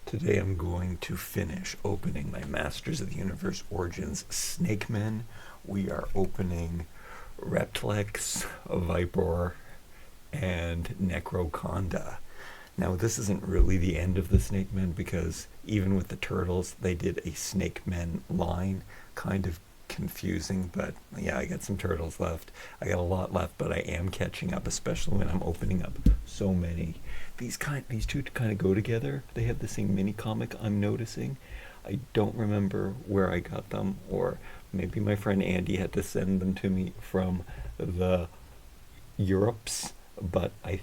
Today I'm going to finish opening my Masters of the Universe Origins Snakeman. We are opening Reptilax, Vypor, and Necro Conda. Now this isn't really the end of the Snakemen because even with the turtles they did a Snakemen line, kind of confusing, but yeah, I got some turtles left. I got a lot left, but I am catching up, especially when I'm opening up so many. These two kind of go together. They have the same mini comic, I'm noticing. I don't remember where I got them, or maybe my friend Andy had to send them to me from the Europes, but I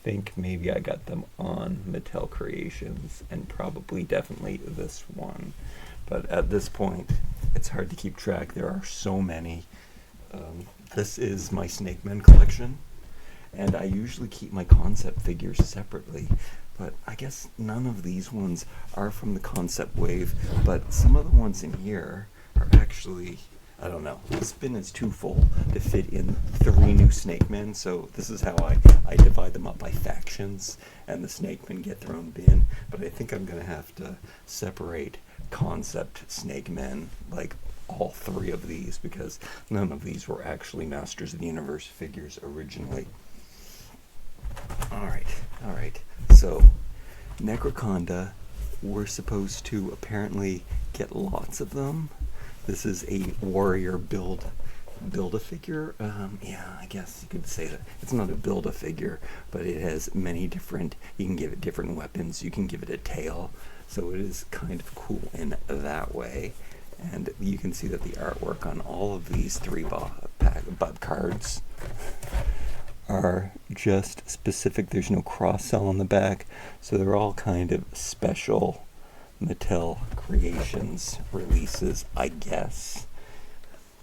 think maybe I got them on MOTU Creations, and probably definitely this one. But at this point, it's hard to keep track. There are so many. This is my Snakeman collection, and I usually keep my concept figures separately, but I guess none of these ones are from the concept wave, but some of the ones in here are actually, I don't know, this bin is too full to fit in 3 new Snakemen, so this is how I divide them up by factions, and the Snakemen get their own bin, but I think I'm going to have to separate concept Snakemen, like all 3 of these, because none of these were actually Masters of the Universe figures originally. Alright, so Necro Conda, we're supposed to apparently get lots of them. This is a warrior build-a-figure. Yeah, I guess you could say that. It's not a build-a-figure, but it has many different, you can give it different weapons, you can give it a tail, so it is kind of cool in that way. And you can see that the artwork on all of these 3 cards are just specific. There's no cross-sell on the back, so they're all kind of special MOTU Creations releases, I guess,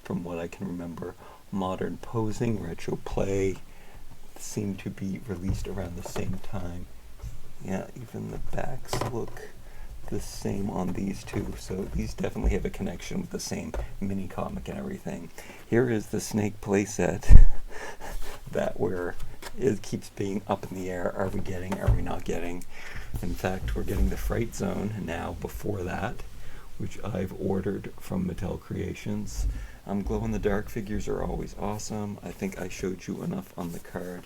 from what I can remember. Modern Posing, Retro Play seem to be released around the same time. Yeah, even the backs look the same on these two, so these definitely have a connection with the same mini comic and everything. Here is the Snake playset that where it keeps being up in the air. Are we getting, are we not getting? In fact, we're getting the Fright Zone now before that, which I've ordered from MOTU Creations. Glow-in-the-dark figures are always awesome. I think I showed you enough on the card.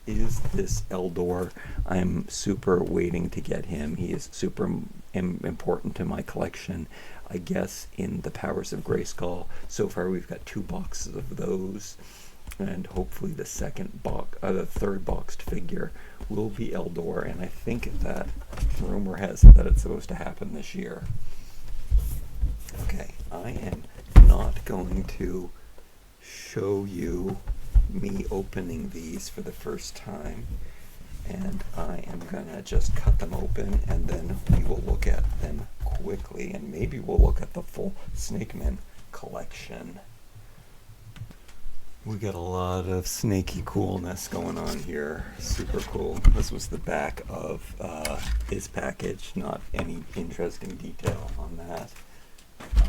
Is this Eldor? I'm super waiting to get him. He is super important to my collection, I guess, in the Powers of Grayskull. So far we've got 2 boxes of those, and hopefully the third boxed figure will be Eldor, and I think that rumor has it that it's supposed to happen this year. Okay, I am not going to show you me opening these for the first time, and I am gonna just cut them open, and then we will look at them quickly, and maybe we'll look at the full Snakeman collection. We got a lot of snaky coolness going on here. Super cool. This was the back of his package, not any interesting detail on that.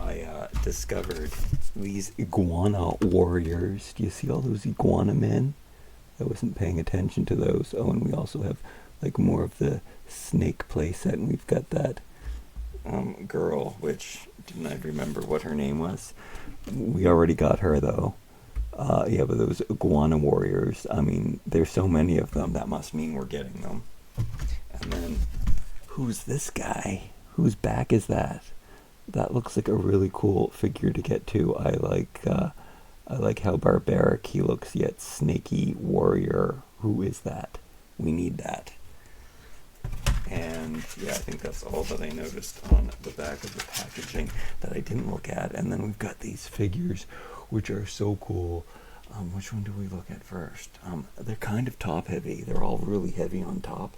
I discovered these iguana warriors. Do you see all those iguana men? I wasn't paying attention to those. Oh, and we also have like more of the snake playset, and we've got that girl, which didn't I remember what her name was. We already got her though. Yeah, but those iguana warriors, I mean, there's so many of them, that must mean we're getting them. And then, who's this guy? Whose back is that? That looks like a really cool figure to get to. I like how barbaric he looks, yet snaky warrior. Who is that? We need that. And yeah, I think that's all that I noticed on the back of the packaging that I didn't look at. And then we've got these figures, which are so cool. Which one do we look at first? They're kind of top heavy. They're all really heavy on top.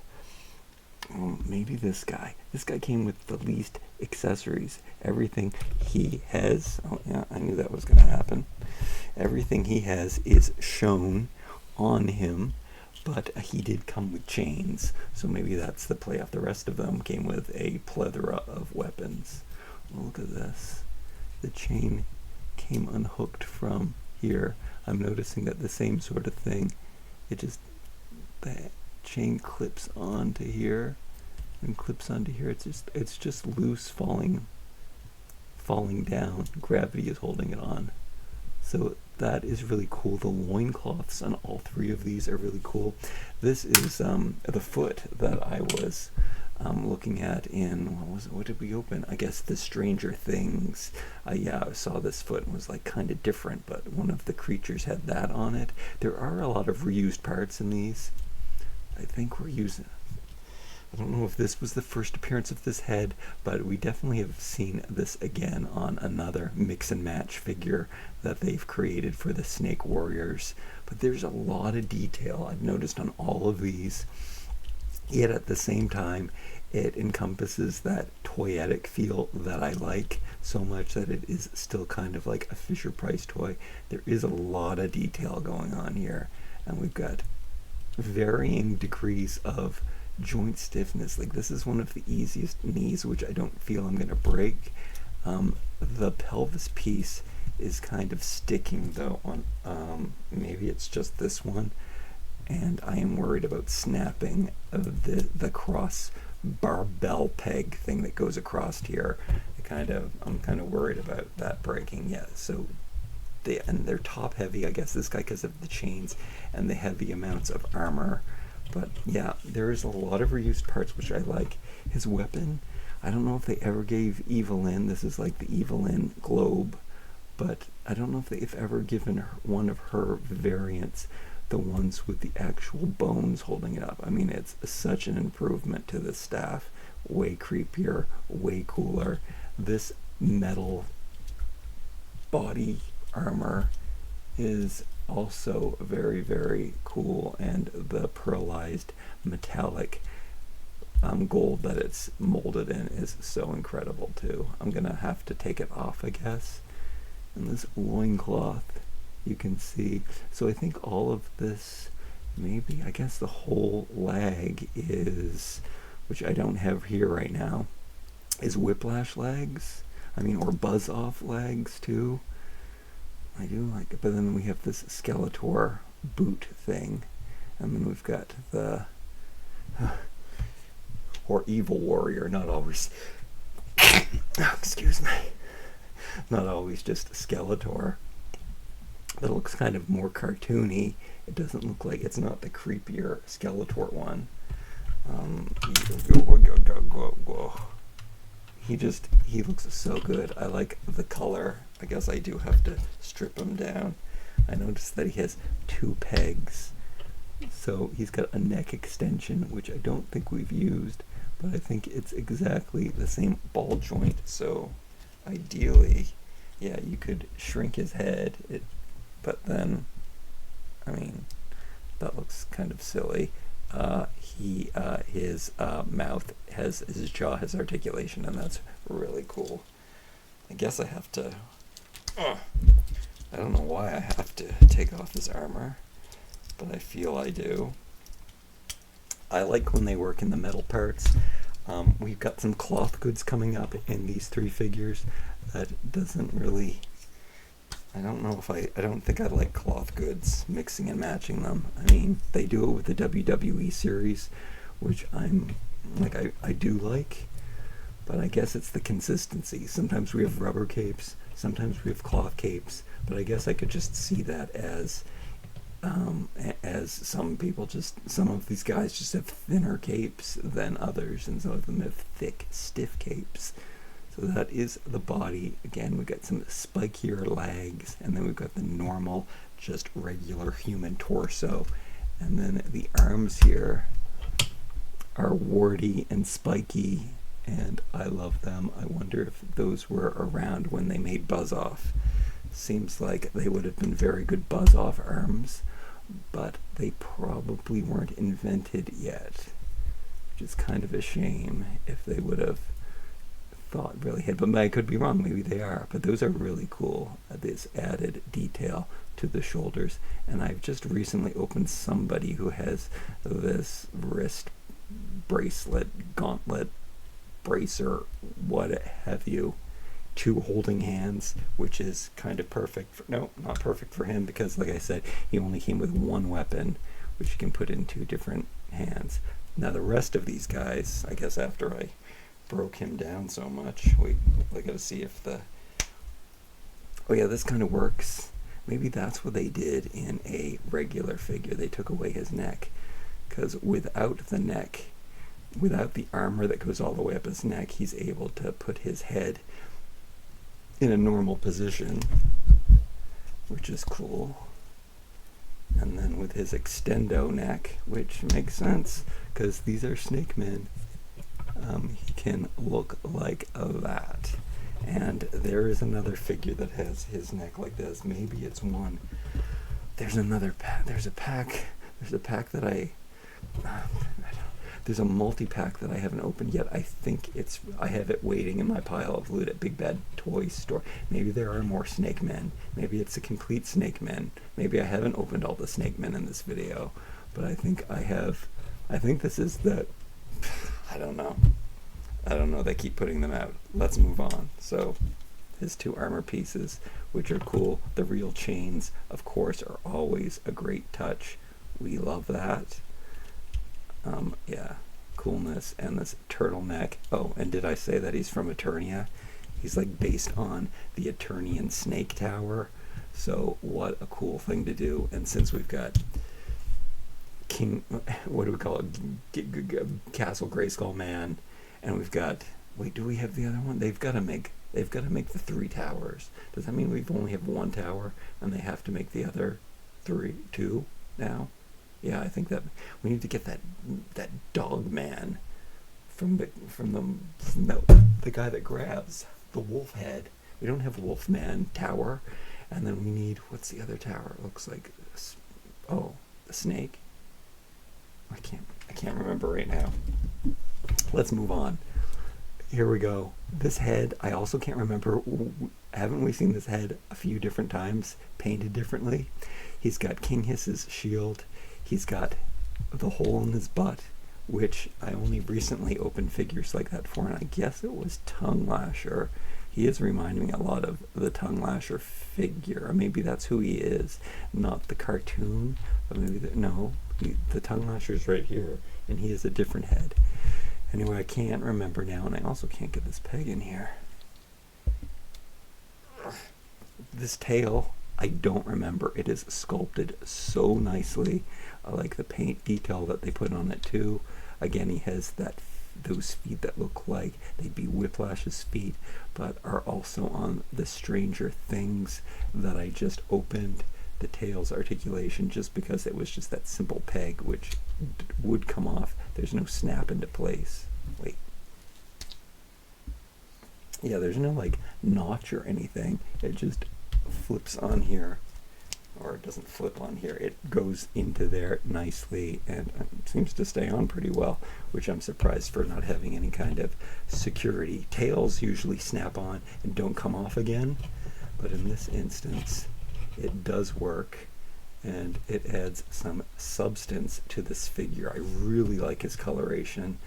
Maybe this guy. This guy came with the least accessories. Everything he has, oh yeah, I knew that was going to happen. Everything he has is shown on him, but he did come with chains, so maybe that's the play off. The rest of them came with a plethora of weapons. Look at this. The chain came unhooked from here. I'm noticing that the same sort of thing, the chain clips onto here, and clips onto here. It's just loose, falling down. Gravity is holding it on. So that is really cool. The loincloths on all three of these are really cool. This is the foot that I was looking at in, what did we open? I guess the Stranger Things. Yeah, I saw this foot and was like kind of different, but one of the creatures had that on it. There are a lot of reused parts in these. I think we're using, I don't know if this was the first appearance of this head, but we definitely have seen this again on another mix and match figure that they've created for the Snake Warriors. But there's a lot of detail I've noticed on all of these, yet at the same time it encompasses that toyetic feel that I like so much that it is still kind of like a Fisher-Price toy. There is a lot of detail going on here, and we've got varying degrees of joint stiffness. Like, this is one of the easiest knees, which I don't feel I'm going to break. The pelvis piece is kind of sticking though on, maybe it's just this one, and I am worried about snapping of the cross barbell peg thing that goes across here. I'm kind of worried about that breaking. Yeah, so they're top heavy, I guess, this guy, because of the chains and the heavy amounts of armor. But yeah, there is a lot of reused parts, which I like. His weapon, I don't know if they ever gave Evelyn, this is like the Evelyn globe, but I don't know if they've ever given her one of her variants, the ones with the actual bones holding it up. I mean, it's such an improvement to the staff. Way creepier, way cooler. This metal body armor is also very, very cool, and the pearlized metallic gold that it's molded in is so incredible too. I'm gonna have to take it off, I guess. And this loincloth, you can see, so I think all of this, maybe, I guess the whole leg is, which I don't have here right now, is whiplash legs, or buzz off legs too. I do like it, but then we have this Skeletor boot thing, and then we've got the or evil warrior, not always excuse me, not always just Skeletor. That looks kind of more cartoony. It doesn't look like, it's not the creepier Skeletor one. He looks so good. I like the color. I guess I do have to strip him down. I noticed that he has 2 pegs. So he's got a neck extension, which I don't think we've used, but I think it's exactly the same ball joint. So ideally, yeah, you could shrink his head. But then, that looks kind of silly. His mouth his jaw has articulation, and that's really cool. I guess I have to, I don't know why I have to take off his armor, but I feel I do. I like when they work in the metal parts. We've got some cloth goods coming up in these 3 figures that doesn't really, I don't think I like cloth goods, mixing and matching them. They do it with the WWE series, which I do like, but I guess it's the consistency. Sometimes we have rubber capes, sometimes we have cloth capes, but I guess I could just see that as some of these guys just have thinner capes than others, and some of them have thick, stiff capes. So that is the body. Again, we've got some spikier legs, and then we've got the normal, just regular human torso. And then the arms here are warty and spiky, and I love them. I wonder if those were around when they made Buzz Off. Seems like they would have been very good Buzz Off arms, but they probably weren't invented yet, which is kind of a shame. If they would have thought really hit, but I could be wrong, maybe they are, but those are really cool. This added detail to the shoulders, and I've just recently opened somebody who has this wrist bracelet, gauntlet, bracer, what have you, 2 holding hands, which is kind of perfect for, no, not perfect for him, because like I said, he only came with 1 weapon, which you can put in 2 different hands. Now the rest of these guys, I guess after I broke him down so much, I gotta see if the, oh yeah, this kind of works. Maybe that's what they did in a regular figure. They took away his neck, because without the neck, without the armor that goes all the way up his neck, he's able to put his head in a normal position, which is cool. And then with his extendo neck, which makes sense because these are Snakemen, he can look like that. And there is another figure that has his neck like this. Maybe it's one. There's another pack. There's a pack that there's a multi-pack that I haven't opened yet. I think I have it waiting in my pile of loot at Big Bad Toy Store. Maybe there are more Snakemen. Maybe it's a complete Snakemen. Maybe I haven't opened all the Snakemen in this video, but I think I have. I think this is the, I don't know. They keep putting them out. Let's move on. So his 2 armor pieces, which are cool. The real chains, of course, are always a great touch. We love that. Yeah, coolness. And this turtleneck. Oh, and did I say that he's from Eternia? He's like based on the Eternian Snake Tower. So what a cool thing to do. And since we've got King, what do we call it? Castle Grayskull Man. And we've got, wait, do we have the other one? They've got to make the 3 towers. Does that mean we've only have 1 tower and they have to make the other 2 now? Yeah, I think that we need to get that dog man from the guy that grabs the wolf head. We don't have Wolfman Tower, and then we need, what's the other tower? It looks like, oh, the snake. I can't remember right now. Let's move on. Here we go. This head, I also can't remember. Haven't we seen this head a few different times, painted differently? He's got King Hiss's shield. He's got the hole in his butt, which I only recently opened figures like that for, and I guess it was Tongue Lasher. He is reminding me a lot of the Tongue Lasher figure. Or maybe that's who he is, not the cartoon. But maybe the Tongue Lasher's right here, and he has a different head. Anyway, I can't remember now, and I also can't get this peg in here. This tail, I don't remember. It is sculpted so nicely. I like the paint detail that they put on it too. Again, he has those feet that look like they'd be Whiplash's feet, but are also on the Stranger Things that I just opened. The tail's articulation, just because it was just that simple peg which would come off. There's no snap into place. Wait. Yeah, there's no like notch or anything. It just flips on here, or it doesn't flip on here. It goes into there nicely and seems to stay on pretty well, which I'm surprised for not having any kind of security. Tails usually snap on and don't come off again, but in this instance it does work, and it adds some substance to this figure. I really like his coloration.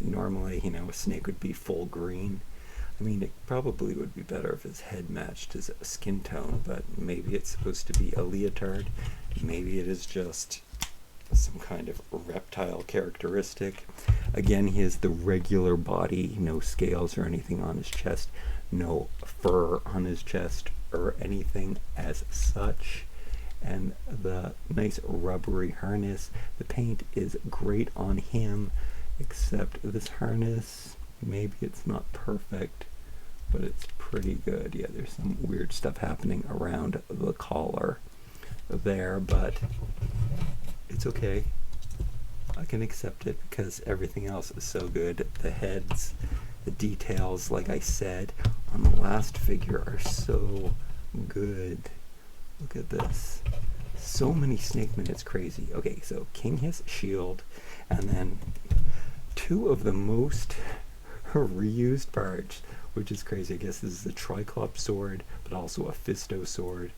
Normally, a snake would be full green. I mean, it probably would be better if his head matched his skin tone, but maybe it's supposed to be a leotard. Maybe it is just some kind of reptile characteristic. Again, he has the regular body, no scales or anything on his chest, no fur on his chest or anything as such, and the nice rubbery harness. The paint is great on him, except this harness, maybe it's not perfect, but it's pretty good. Yeah, there's some weird stuff happening around the collar there, but it's okay. I can accept it because everything else is so good. The heads, the details, like I said on the last figure, are so good. Look at this. So many Snakemen, it's crazy. Okay, so King Hiss shield, and then 2 of the most reused parts, which is crazy. I guess this is a Triclops sword, but also a Fisto sword.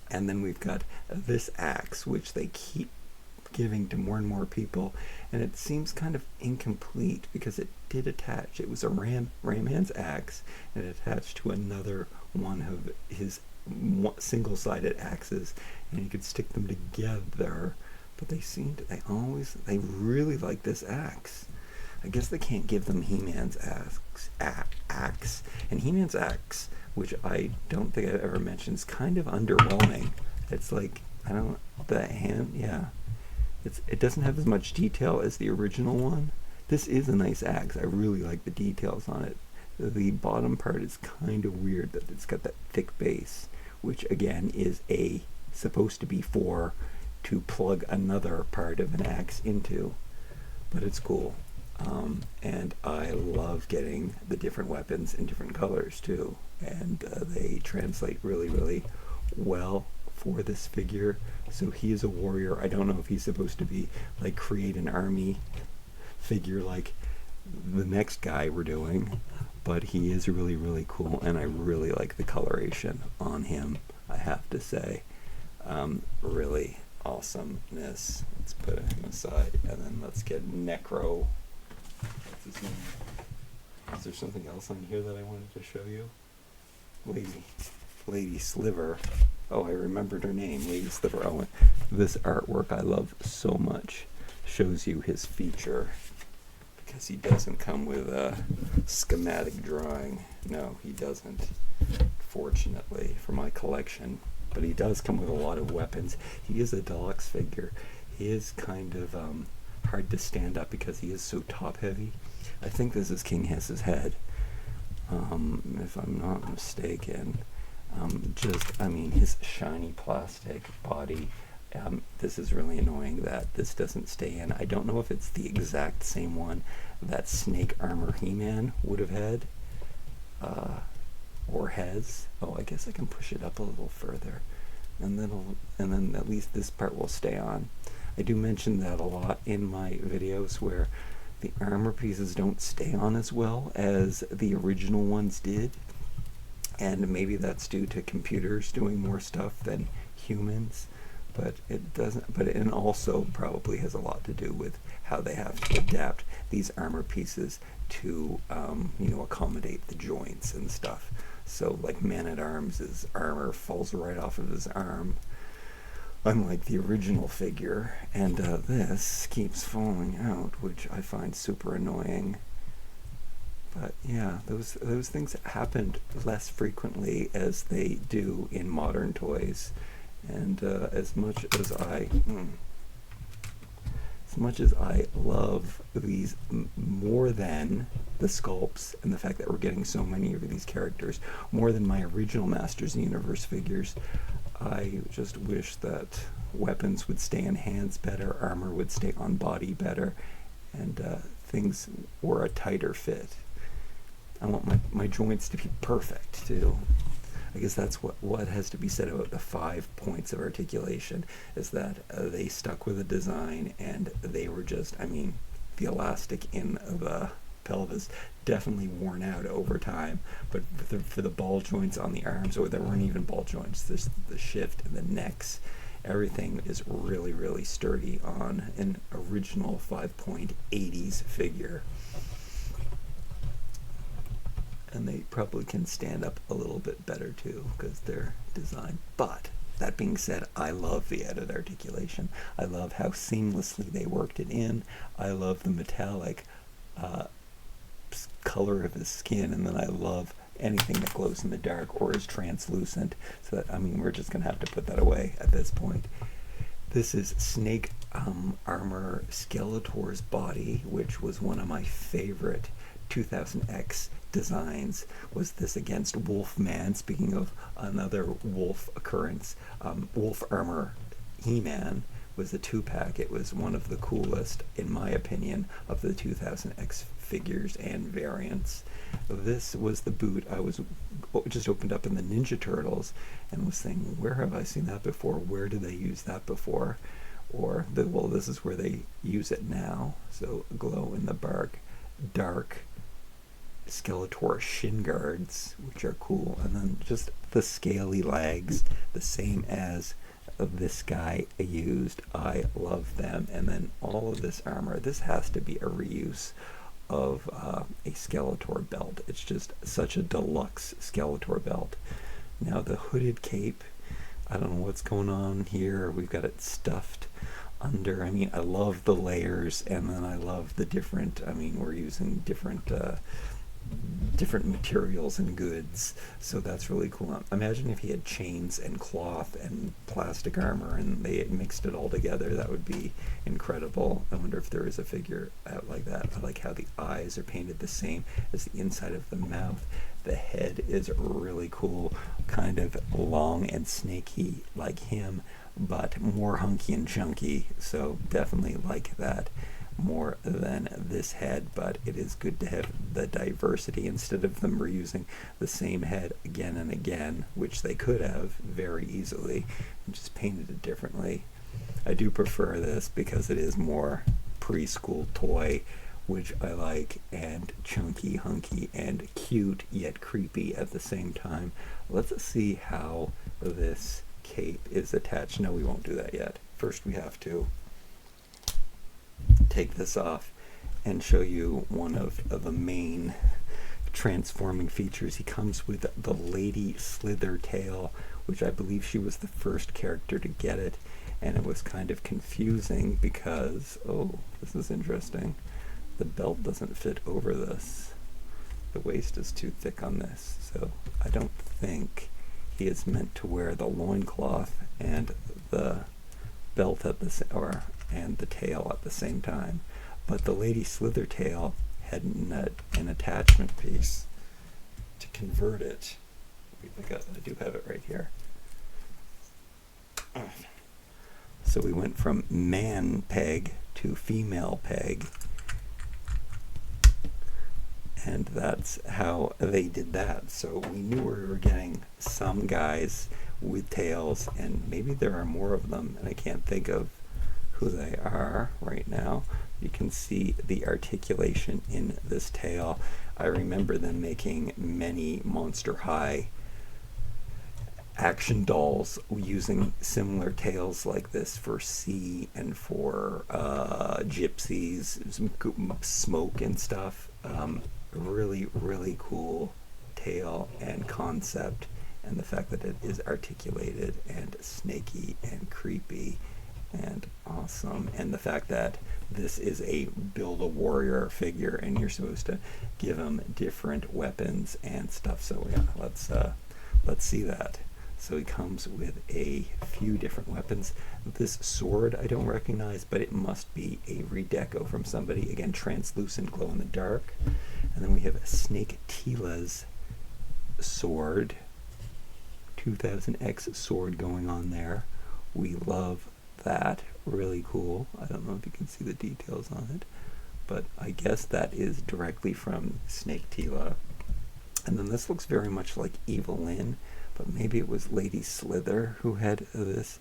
And then we've got this axe, which they keep giving to more and more people, and it seems kind of incomplete because it did attach. It was a Ramman's axe, and it attached to another one of his single-sided axes, and you could stick them together, but they really like this axe. I guess they can't give them He-Man's axe. And He-Man's axe, which I don't think I've ever mentioned, is kind of underwhelming. It's like, I don't, the hand, yeah. It doesn't have as much detail as the original one. This is a nice axe. I really like the details on it. The bottom part is kind of weird that it's got that thick base, which again is supposed to be to plug another part of an axe into, but it's cool. And I love getting the different weapons in different colors too, and they translate really, really well for this figure. So he is a warrior. I don't know if he's supposed to be like create an army figure like the next guy we're doing, but he is really, really cool, and I really like the coloration on him, I have to say. Really awesomeness. Let's put him aside, and then let's get Necro. What's his name? Is there something else on here that I wanted to show you? Lady Sliver. Oh, I remembered her name, Lady Sliver. Oh, this artwork I love so much. Shows you his feature, because he doesn't come with a schematic drawing. No, he doesn't, fortunately, for my collection. But he does come with a lot of weapons. He is a deluxe figure. He is kind of hard to stand up because he is so top heavy. I think this is King Hess's head, if I'm not mistaken. His shiny plastic body. This is really annoying that this doesn't stay in. I don't know if it's the exact same one that Snake Armor He-Man would have had, or has. Oh, I guess I can push it up a little further, and then at least this part will stay on. I do mention that a lot in my videos, where the armor pieces don't stay on as well as the original ones did, and maybe that's due to computers doing more stuff than humans, but it doesn't. But it also probably has a lot to do with how they have to adapt these armor pieces to accommodate the joints and stuff. So like Man-at-Arms, his armor falls right off of his arm, unlike the original figure, and this keeps falling out, which I find super annoying. But yeah, those things happened less frequently as they do in modern toys, and as much as I love these more than the sculpts and the fact that we're getting so many of these characters, more than my original Masters of the Universe figures, I just wish that weapons would stay in hands better, armor would stay on body better, and things were a tighter fit. I want my joints to be perfect too. I guess that's what has to be said about the 5 points of articulation, is that they stuck with the design, and they were just, the elastic in the pelvis definitely worn out over time, but for the ball joints on the arms, or there weren't even ball joints, the shift and the necks, everything is really, really sturdy on an original 5-point 80s figure. And they probably can stand up a little bit better too, because they're designed. But that being said, I love the added articulation. I love how seamlessly they worked it in. I love the metallic color of his skin, and then I love anything that glows in the dark or is translucent. So that, we're just gonna have to put that away at this point. This is Snake Armor Skeletor's body, which was one of my favorite 2000X designs. Was this against Wolfman? Speaking of another wolf occurrence, Wolf Armor He-Man was a 2-pack. It was one of the coolest, in my opinion, of the 2000X figures and variants. This was the boot I was just opened up in the Ninja Turtles and was thinking, where have I seen that before? Where did they use that before? Or this is where they use it now. So glow in the dark Skeletor shin guards, which are cool, and then just the scaly legs, the same as this guy used. I love them. And then all of this armor, this has to be a reuse of a Skeletor belt. It's just such a deluxe Skeletor belt. Now the hooded cape, I don't know what's going on here. We've got it stuffed under. I mean, I love the layers, and then I love the different, I mean, we're using different materials and goods, so that's really cool. Imagine if he had chains and cloth and plastic armor and they had mixed it all together. That would be incredible. I wonder if there is a figure out like that. I like how the eyes are painted the same as the inside of the mouth. The head is really cool, kind of long and snaky like him, but more hunky and chunky, so definitely like that more than this head. But it is good to have the diversity instead of them reusing the same head again and again, which they could have very easily and just painted it differently. I do prefer this because it is more preschool toy, which I like, and chunky, hunky, and cute yet creepy at the same time. Let's see how this cape is attached. No, we won't do that yet. First we have to take this off and show you one of the main transforming features. He comes with the Lady Slither tail, which I believe she was the first character to get it, and it was kind of confusing because, oh, this is interesting, the belt doesn't fit over this. The waist is too thick on this, so I don't think he is meant to wear the loincloth and the belt at the and the tail at the same time. But the Lady Slither tail had an attachment piece to convert it. I do have it right here. So we went from man peg to female peg, and that's how they did that. So we knew we were getting some guys with tails, and maybe there are more of them, and I can't think of who they are right now. You can see the articulation in this tail. I remember them making many Monster High action dolls using similar tails like this for sea and for gypsies, smoke and stuff. Really, really cool tail and concept, and the fact that it is articulated and snaky and creepy and awesome, and the fact that this is a Build-A-Warrior figure and you're supposed to give him different weapons and stuff. So yeah, let's see that. So he comes with a few different weapons. This sword I don't recognize, but it must be a redeco from somebody. Again, translucent, glow in the dark. And then we have Snake Tila's sword, 2000X sword going on there. We love that. Really cool. I don't know if you can see the details on it, but I guess that is directly from Snake Tila. And then this looks very much like Evelyn, but maybe it was Lady Slither who had this.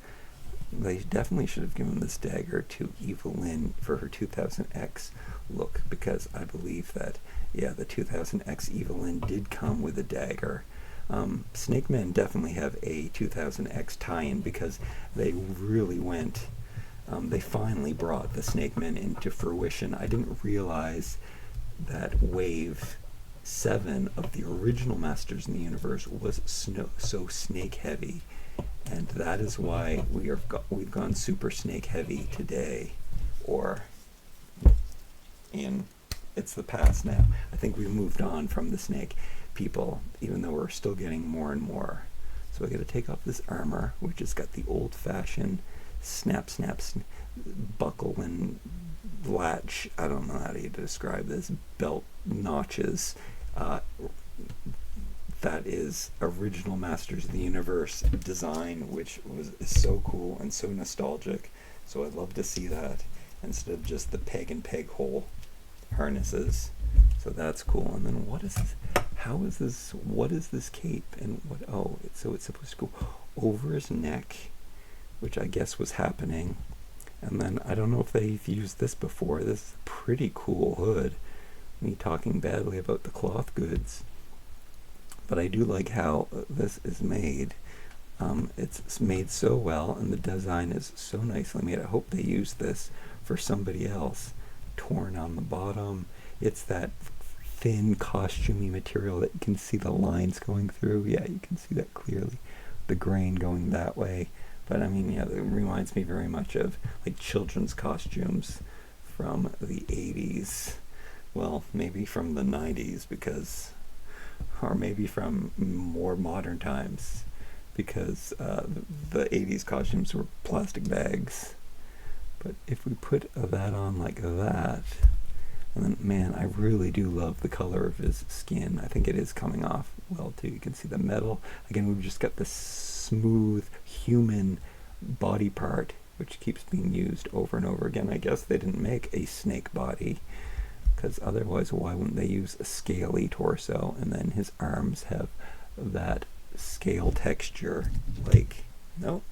They definitely should have given this dagger to Evelyn for her 2000X look, because I believe that, yeah, the 2000X Evelyn did come with a dagger. Snakeman definitely have a 2000X tie-in because they really went, they finally brought the Snakeman into fruition. I didn't realize that Wave 7 of the original Masters in the Universe was so snake heavy, and that is why we've gone super snake heavy today, or it's the past now. I think we've moved on from the snake people, even though we're still getting more and more. So I got to take off this armor, which has got the old-fashioned snap, buckle and latch. I don't know how to describe this. Belt notches. That is original Masters of the Universe design, which is so cool and so nostalgic. So I'd love to see that instead of just the peg and peg hole harnesses. So that's cool. And then what is this? How is this? What is this cape? And what? Oh, so it's supposed to go over his neck, which I guess was happening. And then I don't know if they've used this before. This is a pretty cool hood. Me talking badly about the cloth goods, but I do like how this is made. It's made so well, and the design is so nicely made. I hope they use this for somebody else. Torn on the bottom. It's that thin, costumey material that you can see the lines going through. Yeah, you can see that clearly. The grain going that way. But I mean, yeah, it reminds me very much of like children's costumes from the 80s. Well, maybe from the 90s because, or maybe from more modern times because the 80s costumes were plastic bags. But if we put that on like that, and then, man, I really do love the color of his skin. I think it is coming off well too. You can see the metal. Again, we've just got this smooth human body part, which keeps being used over and over again. I guess they didn't make a snake body, because otherwise why wouldn't they use a scaly torso? And then his arms have that scale texture. Like, nope,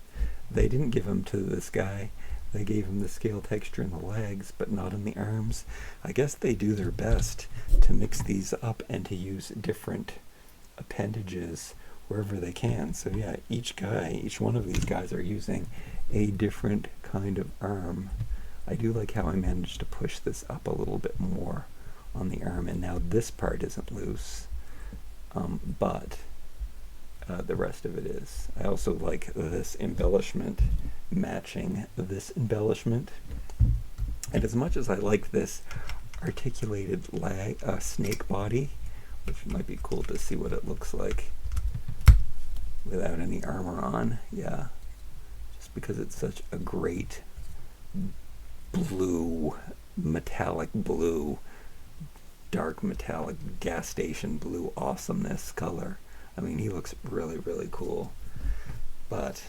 they didn't give him to this guy. They gave him the scale texture in the legs, but not in the arms. I guess they do their best to mix these up and to use different appendages wherever they can. So yeah, each one of these guys are using a different kind of arm. I do like how I managed to push this up a little bit more on the arm, and now this part isn't loose, but the rest of it is. I also like this embellishment matching this embellishment. And as much as I like this articulated snake body, which might be cool to see what it looks like without any armor on, yeah, just because it's such a great blue, metallic blue, dark metallic gas station blue awesomeness color. I mean, he looks really, really cool. But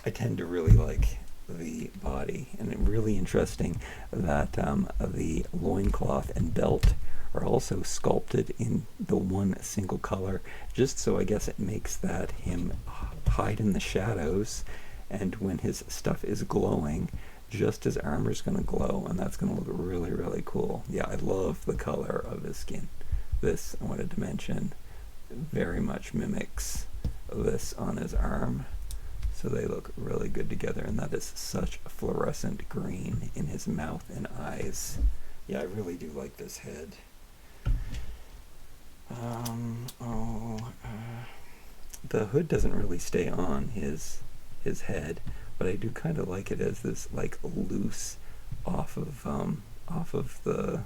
I tend to really like the body, and it's really interesting that the loincloth and belt are also sculpted in the one single color, just so I guess it makes that him hide in the shadows, and when his stuff is glowing, just his armor is going to glow, and that's going to look really, really cool. Yeah, I love the color of his skin. This, I wanted to mention, very much mimics this on his arm, so they look really good together, and that is such a fluorescent green in his mouth and eyes. Yeah, I really do like this head. The hood doesn't really stay on his head, but I do kind of like it as this like loose off of the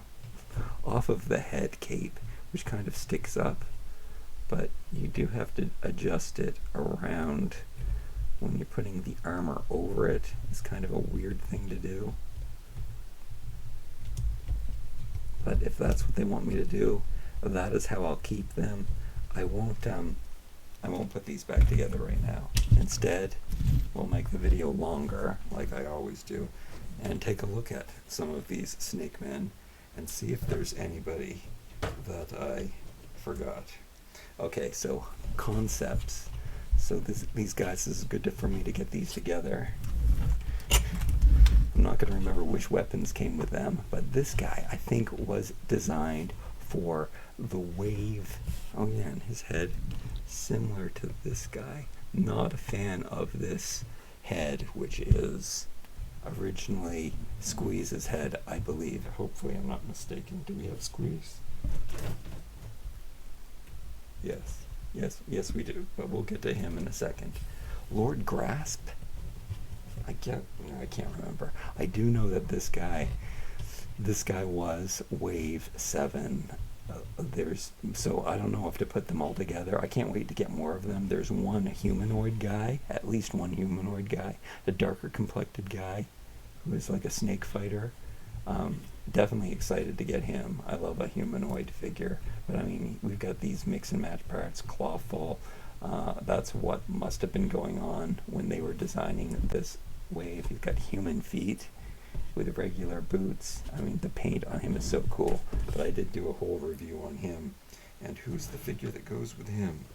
head cape, which kind of sticks up. But you do have to adjust it around when you're putting the armor over it. It's kind of a weird thing to do. But if that's what they want me to do, that is how I'll keep them. I won't put these back together right now. Instead, we'll make the video longer, like I always do, and take a look at some of these Snakemen and see if there's anybody that I forgot. Okay, so concepts. So these guys, this is good for me to get these together. I'm not going to remember which weapons came with them, but this guy I think was designed for the wave. Oh yeah, and his head similar to this guy. Not a fan of this head, which is originally Squeeze's head, I believe. Hopefully I'm not mistaken. Do we have Squeeze? Yes, we do, but we'll get to him in a second. Lord Grasp? I can't remember. I do know that this guy was Wave 7. So I don't know if to put them all together. I can't wait to get more of them. There's one humanoid guy, at least one humanoid guy, a darker complected guy who is like a snake fighter. Definitely excited to get him. I love a humanoid figure, but I mean, we've got these mix and match parts, clawful. That's what must have been going on when they were designing this wave. He's got human feet with regular boots. I mean, the paint on him is so cool, but I did do a whole review on him. And who's the figure that goes with him?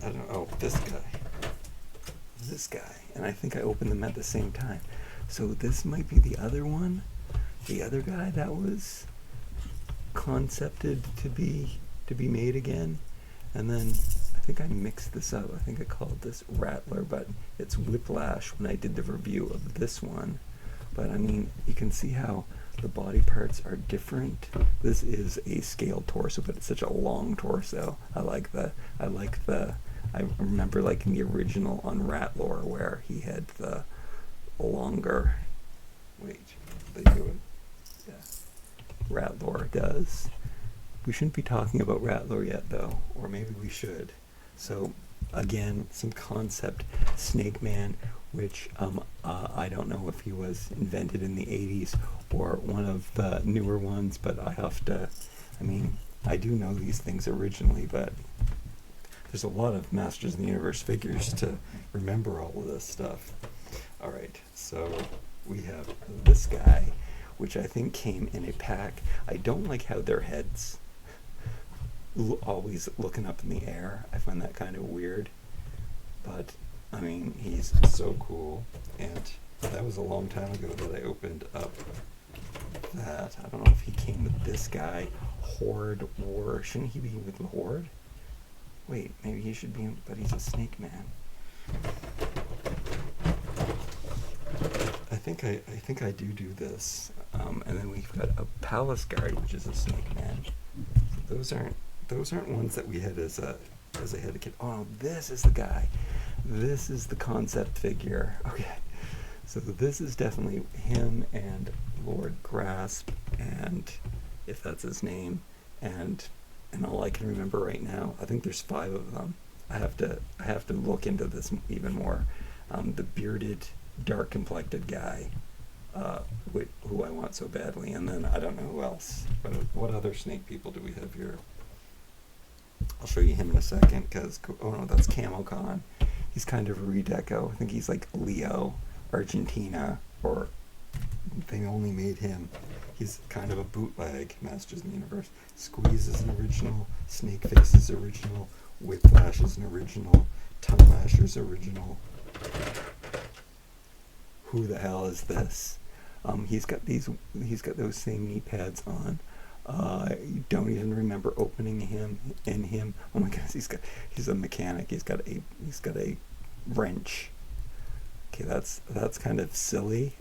I don't know. This guy. And I think I opened them at the same time. So this might be the other one, the other guy that was concepted to be made again. And then I think I mixed this up. I think I called this Rattler, but it's Whiplash when I did the review of this one. But I mean, you can see how the body parts are different. This is a scaled torso, but it's such a long torso. I remember liking the original on Ratlore where he had the longer, wait, they do it, yeah, Ratlore does. We shouldn't be talking about Ratlore yet though, or maybe we should. So again, some concept Snakeman, which I don't know if he was invented in the 80s or one of the newer ones, but I do know these things originally, but there's a lot of Masters of the Universe figures to remember all of this stuff. Alright, so we have this guy, which I think came in a pack. I don't like how their heads always looking up in the air. I find that kind of weird, but I mean, he's so cool, and that was a long time ago that I opened up that. I don't know if he came with this guy, Horde, or shouldn't he be with the Horde? Wait, maybe he should be, but he's a Snakeman. I think I do this, and then we've got a Palace Guard, which is a Snakeman. So those aren't ones that we had as a head kid. Oh, this is the guy. This is the concept figure. Okay, so this is definitely him and Lord Grasp, and if that's his name, and all I can remember right now, I think there's 5 of them. I have to look into this even more. The bearded, dark complected guy, who I want so badly, and then I don't know who else. But what other snake people do we have here? I'll show you him in a second, because oh no, that's Camo Con. He's kind of a redeco. I think he's like Leo, Argentina, or they only made him. He's kind of a bootleg Masters of the Universe. Squeeze is an original, Snake Face is original, Whiplash is an original, Tongue Lasher's original. Who the hell is this? He's got those same knee pads on. You don't even remember opening him. Oh my goodness, he's a mechanic. He's got a wrench. Okay, that's kind of silly.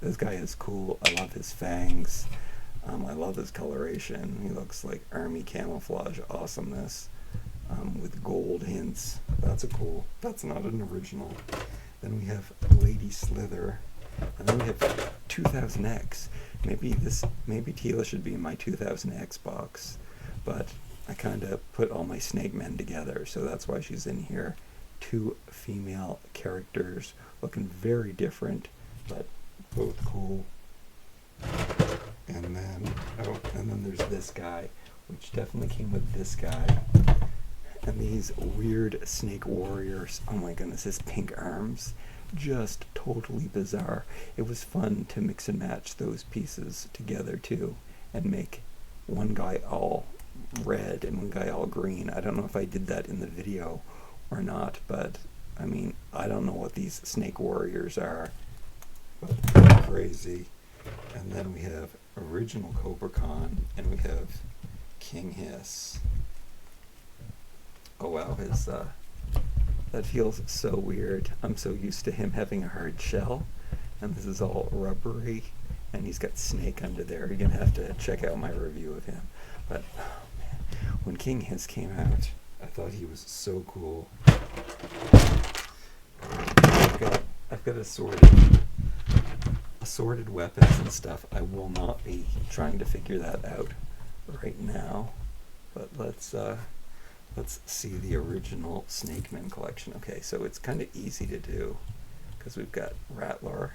This guy is cool. I love his fangs. I love his coloration. He looks like army camouflage awesomeness, with gold hints. That's not an original. Then we have Lady Slither. And then we have 2000X. Maybe Tila should be in my 2000X box, but I kind of put all my Snakemen together, so that's why she's in here. 2 female characters looking very different, but both cool. And then there's this guy, which definitely came with this guy. And these weird snake warriors. Oh my goodness, his pink arms. Just totally bizarre. It was fun to mix and match those pieces together too, and make one guy all red and one guy all green. I don't know if I did that in the video or not, but I mean, I don't know what these snake warriors are, but they're crazy. And then we have original Cobra Khan, and we have King Hiss. Oh wow, that feels so weird. I'm so used to him having a hard shell, and this is all rubbery, and he's got snake under there. You're gonna have to check out my review of him. But oh man, when King Hiss came out, I thought he was so cool. I've got assorted weapons and stuff. I will not be trying to figure that out right now, but let's see the original Snakeman collection. Okay, so it's kind of easy to do because we've got Ratlore.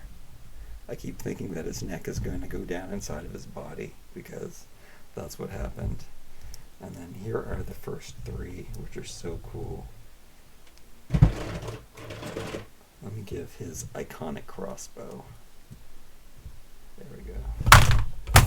I keep thinking that his neck is going to go down inside of his body because that's what happened. And then here are the first 3, which are so cool. Let me give his iconic crossbow. There we go.